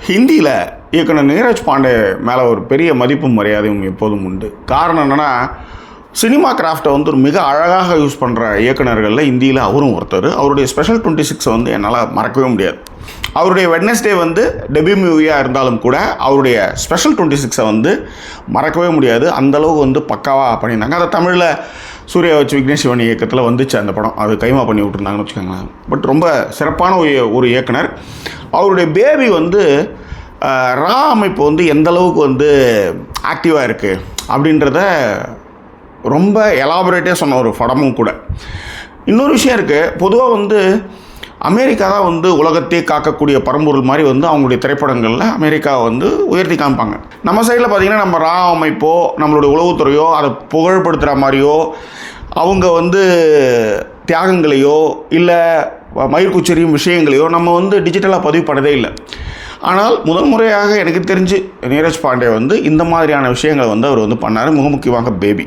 ஹிந்தியில் இயக்குனர் நீரஜ் பாண்டே மேலே ஒரு பெரிய மதிப்பும் மரியாதையும் எப்போதும் உண்டு. காரணம் என்னென்னா, சினிமா கிராஃப்டை வந்து ஒரு மிக அழகாக யூஸ் பண்ணுற இயக்குநர்களில் இந்தியில் அவரும் ஒருத்தர். அவருடைய ஸ்பெஷல் 26 வந்து என்னால் மறக்கவே முடியாது. அவருடைய வெட்னஸ்டே வந்து டெபியூ மூவியாக இருந்தாலும் கூட அவருடைய ஸ்பெஷல் 26 வந்து மறக்கவே முடியாது. அந்தளவுக்கு வந்து பக்காவாக பண்ணியிருந்தாங்க. அதை தமிழில் சூர்யா வச்சு விக்னேஷ் சிவன் இயக்கத்தில் வந்துச்சு அந்த படம். அது கைமா பண்ணி விட்டுருந்தாங்கன்னு வச்சுக்கோங்களேன். பட் ரொம்ப சிறப்பான ஒரு இயக்குனர். அவருடைய பேபி வந்து ரா அமைப்பு வந்து எந்த அளவுக்கு வந்து ஆக்டிவாக இருக்குது அப்படின்றத ரொம்ப எலாபரேட்டாக சொன்ன ஒரு படமும் கூட. இன்னொரு விஷயம் இருக்குது. பொதுவாக வந்து அமெரிக்கா தான் வந்து உலகத்தையே காக்கக்கூடிய பரம்பொருள் மாதிரி வந்து அவங்களுடைய திரைப்படங்களில் அமெரிக்காவை வந்து உயர்த்தி காமிப்பாங்க. நம்ம சைடில் பார்த்திங்கன்னா நம்ம ரா அமைப்போ நம்மளுடைய உளவுத்துறையோ அதை புகழ்படுத்துகிற மாதிரியோ அவங்க வந்து தியாகங்களையோ இல்லை மயிர்குச்சரியும் விஷயங்களையோ நம்ம வந்து டிஜிட்டலாக பதிவு பண்ணதே இல்லை. ஆனால் முதல் முறையாக எனக்கு தெரிஞ்சு நீரஜ் பாண்டே வந்து இந்த மாதிரியான விஷயங்களை வந்து அவர் வந்து பண்ணார். முக்கியமாக பேபி